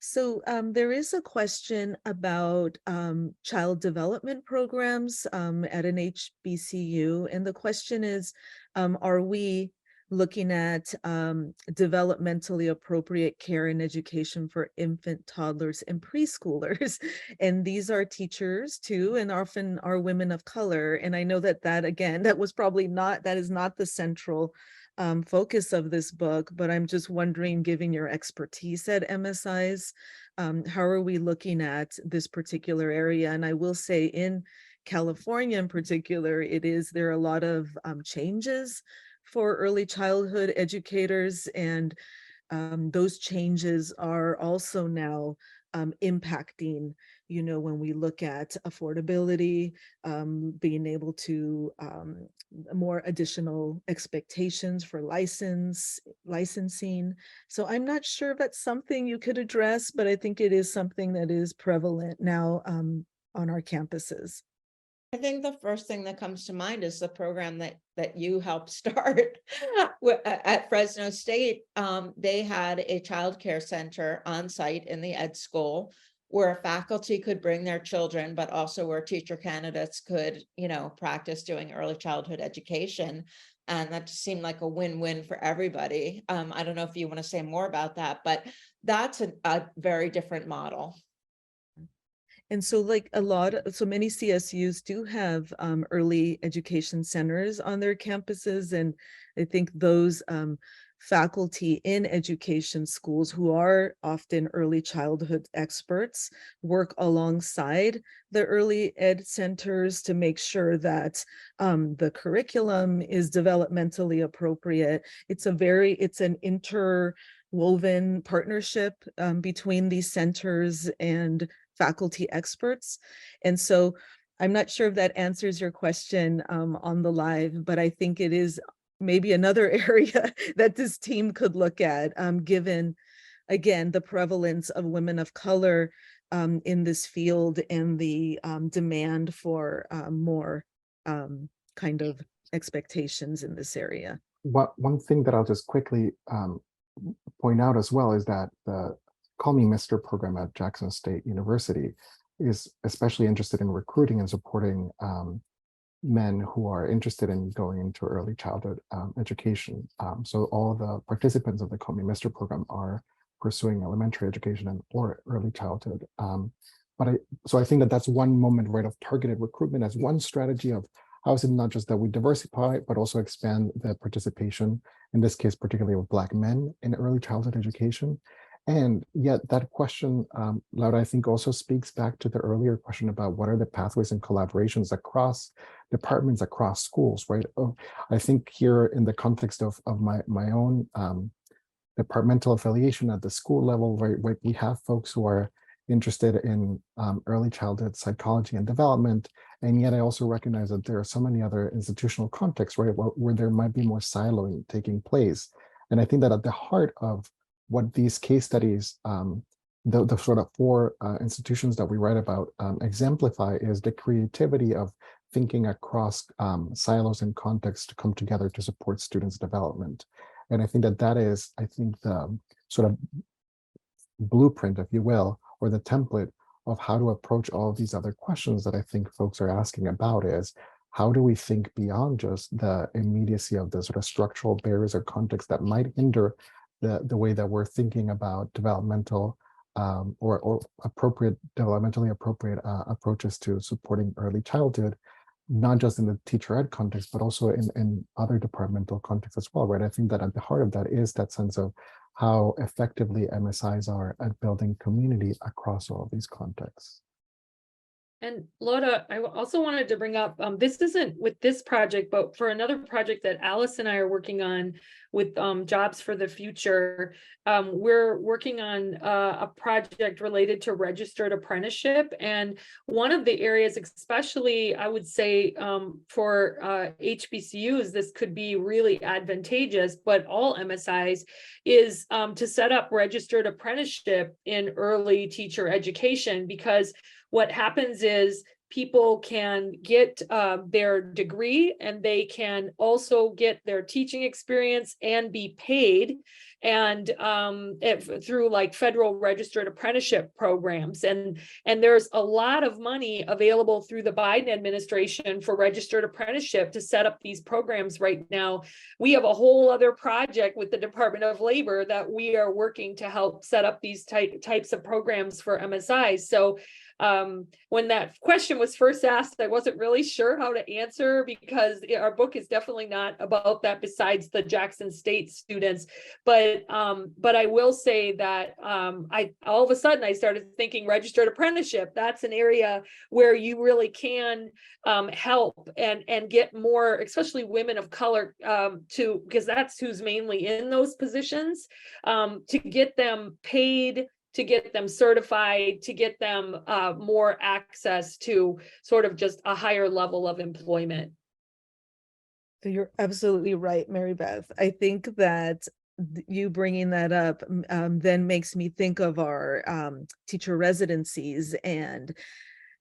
So there is a question about child development programs at an HBCU. And the question is, are we looking at developmentally appropriate care and education for infant, toddlers, and preschoolers? And these are teachers too, and often are women of color. And I know that again, that is not the central focus of this book, but I'm just wondering, given your expertise at MSIs, how are we looking at this particular area? And I will say in California in particular, there are a lot of changes for early childhood educators, and those changes are also now impacting, when we look at affordability, being able to more additional expectations for licensing. So I'm not sure if that's something you could address, but I think it is something that is prevalent now on our campuses. I think the first thing that comes to mind is the program that you helped start at Fresno State. They had a child care center on site in the ed school where faculty could bring their children, but also where teacher candidates could, practice doing early childhood education. And that just seemed like a win-win for everybody. I don't know if you want to say more about that, but that's a very different model. And so so many CSUs do have early education centers on their campuses. And I think those faculty in education schools who are often early childhood experts work alongside the early ed centers to make sure that the curriculum is developmentally appropriate. It's an interwoven partnership between these centers and faculty experts. And so I'm not sure if that answers your question on the live, but I think it is maybe another area that this team could look at, given, again, the prevalence of women of color in this field and the demand for more kind of expectations in this area. One thing that I'll just quickly point out as well is that the Call Me Mr. program at Jackson State University is especially interested in recruiting and supporting men who are interested in going into early childhood education. So all the participants of the Call Me Mr. program are pursuing elementary education and or early childhood. So I think that that's one moment, right, of targeted recruitment as one strategy of how is it not just that we diversify, but also expand the participation, in this case, particularly of Black men in early childhood education. And yet that question, Laura, I think also speaks back to the earlier question about what are the pathways and collaborations across departments, across schools, right? I think here in the context of my own departmental affiliation at the school level, right, we have folks who are interested in early childhood psychology and development. And yet I also recognize that there are so many other institutional contexts, right, where there might be more siloing taking place. And I think that at the heart of what these case studies, the sort of four institutions that we write about exemplify is the creativity of thinking across silos and contexts to come together to support students' development. And I think that that is, I think, the sort of blueprint, if you will, or the template of how to approach all of these other questions that I think folks are asking about is, how do we think beyond just the immediacy of the sort of structural barriers or contexts that might hinder the way that we're thinking about developmental or developmentally appropriate approaches to supporting early childhood, not just in the teacher ed context, but also in other departmental contexts as well, right? I think that at the heart of that is that sense of how effectively MSIs are at building community across all of these contexts. And Laura, I also wanted to bring up, this isn't with this project, but for another project that Alice and I are working on with Jobs for the Future, we're working on a project related to registered apprenticeship. And one of the areas, especially I would say for HBCUs, this could be really advantageous, but all MSIs, is to set up registered apprenticeship in early teacher education, because what happens is people can get their degree and they can also get their teaching experience and be paid, and through like federal registered apprenticeship programs. And there's a lot of money available through the Biden administration for registered apprenticeship to set up these programs right now. We have a whole other project with the Department of Labor that we are working to help set up these types of programs for MSIs. So when that question was first asked, I wasn't really sure how to answer, because our book is definitely not about that besides the Jackson State students. But I will say that all of a sudden I started thinking registered apprenticeship. That's an area where you really can help and get more, especially women of color, because that's who's mainly in those positions, to get them paid, to get them certified, to get them more access to sort of just a higher level of employment. So you're absolutely right, Marybeth. I think that you bringing that up then makes me think of our teacher residencies and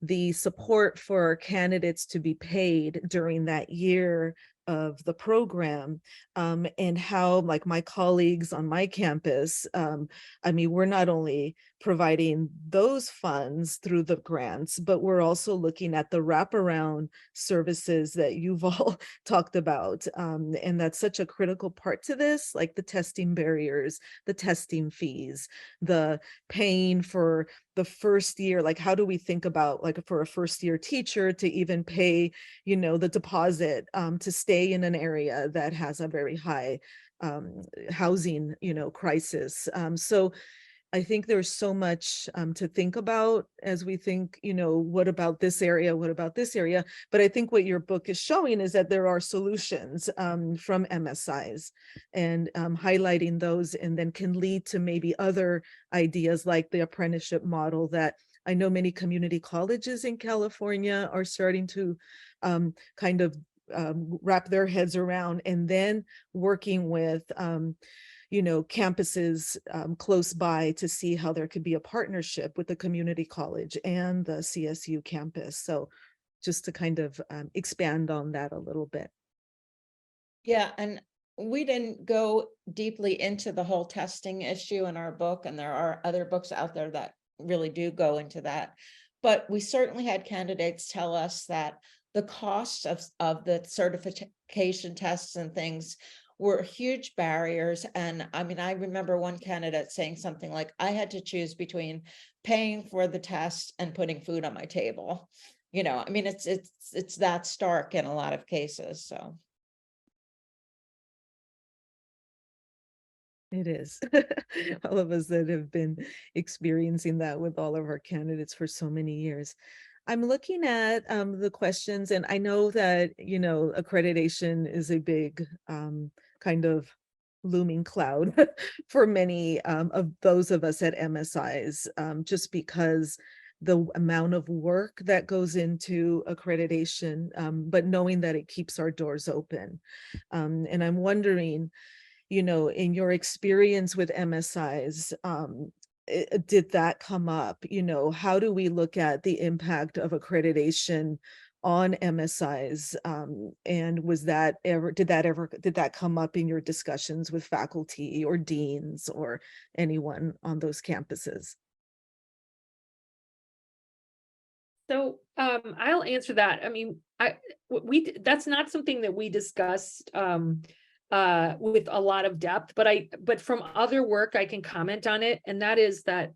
the support for candidates to be paid during that year of the program, and how, like, my colleagues on my campus, I mean, we're not only providing those funds through the grants, but we're also looking at the wraparound services that you've all talked about. And that's such a critical part to this, like the testing barriers, the testing fees, the paying for the first year. Like, how do we think about, like, for a first year teacher to even pay, you know, the deposit to stay in an area that has a very high housing, you know, crisis. So I think there's so much to think about as we think, you know, what about this area? What about this area? But I think what your book is showing is that there are solutions from MSIs, and highlighting those, and then can lead to maybe other ideas like the apprenticeship model that I know many community colleges in California are starting to kind of wrap their heads around, and then working with you know, campuses close by to see how there could be a partnership with the community college and the CSU campus. So just to kind of expand on that a little bit. Yeah, and we didn't go deeply into the whole testing issue in our book, and there are other books out there that really do go into that. But we certainly had candidates tell us that the cost of the certification tests and things were huge barriers. And I mean, I remember one candidate saying something like, I had to choose between paying for the test and putting food on my table. You know, I mean, it's that stark in a lot of cases, so. It is. All of us that have been experiencing that with all of our candidates for so many years. I'm looking at the questions, and I know that, you know, accreditation is a big kind of looming cloud for many of those of us at MSIs, just because the amount of work that goes into accreditation, but knowing that it keeps our doors open. And I'm wondering, you know, in your experience with MSIs, did that come up? You know, how do we look at the impact of accreditation on MSIs? And was that ever, did that come up in your discussions with faculty or deans or anyone on those campuses? So I'll answer that. I mean, that's not something that we discussed with a lot of depth, but from other work I can comment on it, and that is that,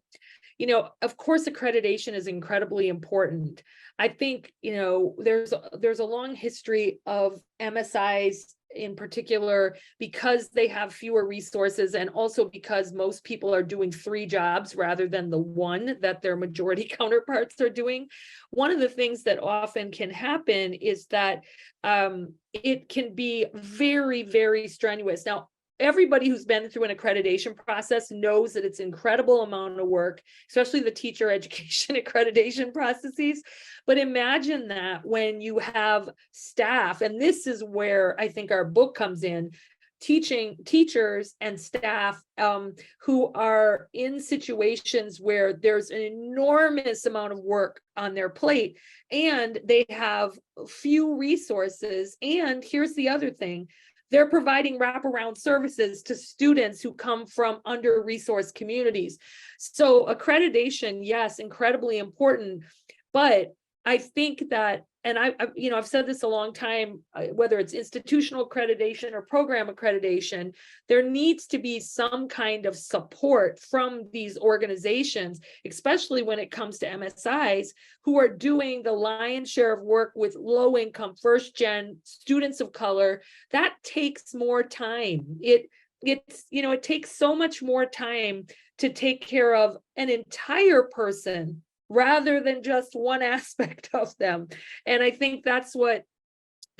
you know, of course, accreditation is incredibly important. I think, you know, there's a long history of MSIs in particular, because they have fewer resources, and also because most people are doing 3 jobs rather than the one that their majority counterparts are doing. One of the things that often can happen is that it can be very, very strenuous. Now, everybody who's been through an accreditation process knows that it's an incredible amount of work, especially the teacher education accreditation processes. But imagine that when you have staff, and this is where I think our book comes in, teachers and staff who are in situations where there's an enormous amount of work on their plate and they have few resources. And here's the other thing: they're providing wraparound services to students who come from under-resourced communities. So accreditation, yes, incredibly important, but I think that, and I've said this a long time, whether it's institutional accreditation or program accreditation, there needs to be some kind of support from these organizations, especially when it comes to MSIs, who are doing the lion's share of work with low-income, first-gen students of color. That takes more time. It takes so much more time to take care of an entire person rather than just one aspect of them. And I think that's what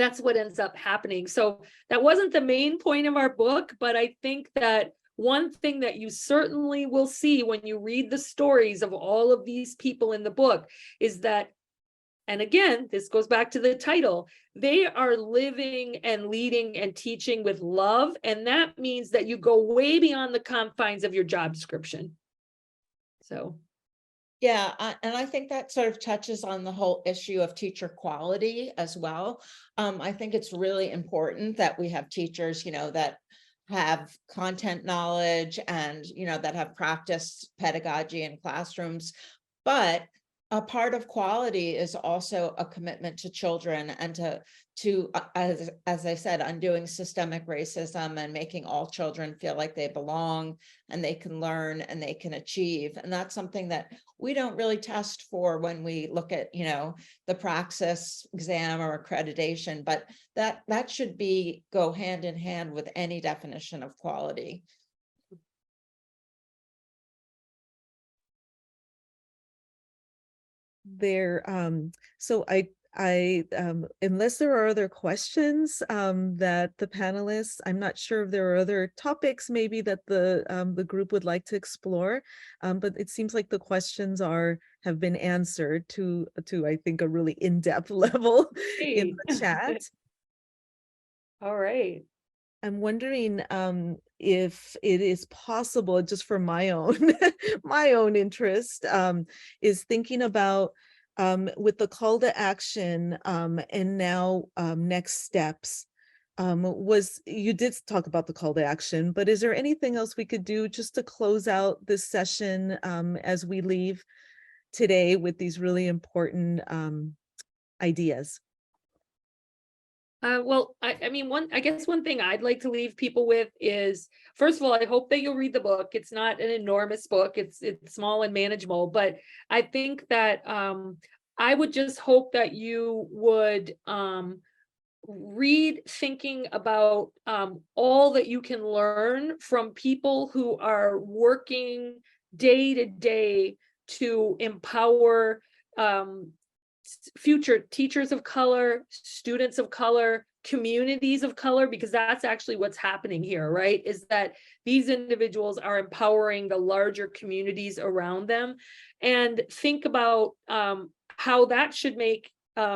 ends up happening. So that wasn't the main point of our book, but I think that one thing that you certainly will see when you read the stories of all of these people in the book is that, and again, this goes back to the title, they are living and leading and teaching with love. And that means that you go way beyond the confines of your job description. So. Yeah, and I think that sort of touches on the whole issue of teacher quality as well. I think it's really important that we have teachers, you know, that have content knowledge and, you know, that have practiced pedagogy in classrooms. But a part of quality is also a commitment to children and to as I said, undoing systemic racism and making all children feel like they belong and they can learn and they can achieve. And that's something that we don't really test for when we look at, you know, the praxis exam or accreditation, but that should go hand in hand with any definition of quality. So I unless there are other questions that the panelists, I'm not sure if there are other topics maybe that the group would like to explore, but it seems like the questions have been answered to I think a really in-depth level in the chat. All right. I'm wondering if it is possible, just for my own my own interest, is thinking about with the call to action and now next steps. You did talk about the call to action, but is there anything else we could do just to close out this session as we leave today with these really important ideas? Well, I mean, I guess one thing I'd like to leave people with is, first of all, I hope that you'll read the book. It's not an enormous book. It's small and manageable, but I think that I would just hope that you would read thinking about all that you can learn from people who are working day to day to empower future teachers of color, students of color, communities of color, because that's actually what's happening here, right? Is that these individuals are empowering the larger communities around them. And think about how that should make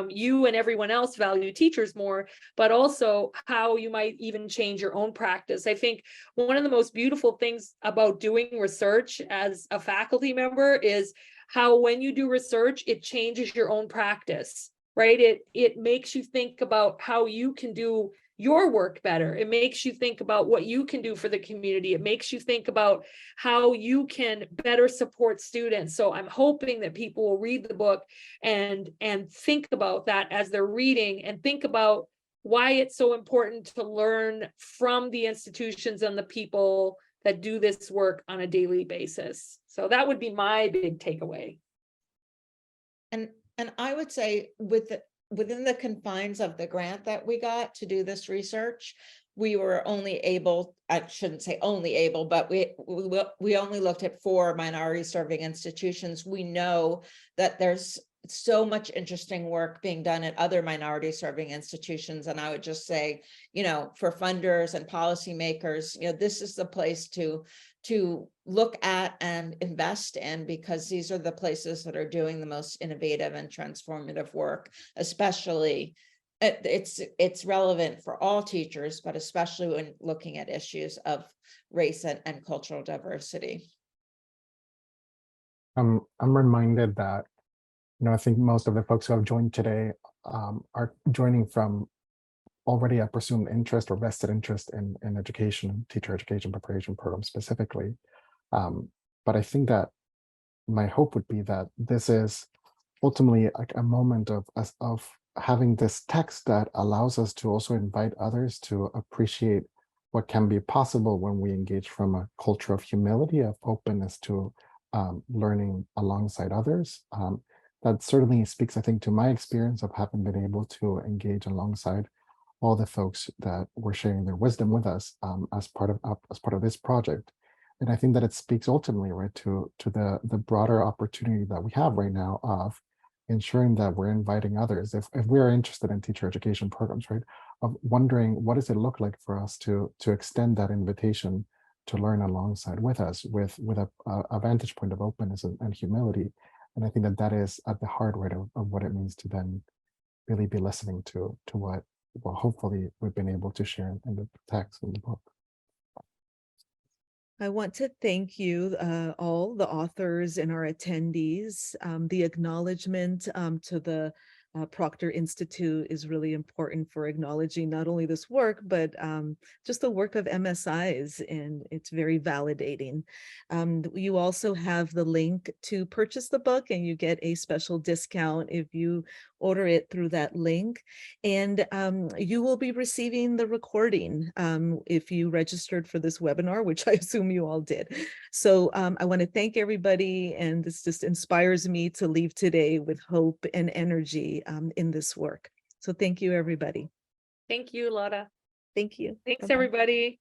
you and everyone else value teachers more, but also how you might even change your own practice. I think one of the most beautiful things about doing research as a faculty member is how when you do research, it changes your own practice, right? It makes you think about how you can do your work better. It makes you think about what you can do for the community. It makes you think about how you can better support students. So I'm hoping that people will read the book and think about that as they're reading, and think about why it's so important to learn from the institutions and the people that do this work on a daily basis. So that would be my big takeaway. And I would say within the confines of the grant that we got to do this research, we were only able, I shouldn't say only able, but we only looked at 4 minority serving institutions. We know that there's so much interesting work being done at other minority serving institutions. And I would just say, for funders and policymakers, this is the place to look at and invest in, because these are the places that are doing the most innovative and transformative work. Especially, it's relevant for all teachers, but especially when looking at issues of race and cultural diversity. I'm reminded that, I think most of the folks who have joined today are joining from already a presumed interest or vested interest in education, teacher education preparation programs specifically. But I think that my hope would be that this is ultimately like a moment of having this text that allows us to also invite others to appreciate what can be possible when we engage from a culture of humility, of openness to learning alongside others. That certainly speaks, I think, to my experience of having been able to engage alongside all the folks that were sharing their wisdom with us as part of this project. And I think that it speaks ultimately, right, to the broader opportunity that we have right now of ensuring that we're inviting others, if we're interested in teacher education programs, right, of wondering what does it look like for us to extend that invitation to learn alongside with us, with a vantage point of openness and humility. And I think that is at the heart, right, of what it means to then really be listening to what hopefully we've been able to share in the text in the book. I want to thank you, all the authors and our attendees. The acknowledgement to the Proctor Institute is really important for acknowledging not only this work, but just the work of MSIs, and it's very validating. You also have the link to purchase the book, and you get a special discount if you order it through that link. And you will be receiving the recording if you registered for this webinar, which I assume you all did. So I want to thank everybody, and this just inspires me to leave today with hope and energy in this work. So thank you, everybody. Thank you, Laura. Thank you. Thanks, Bye-bye. everybody.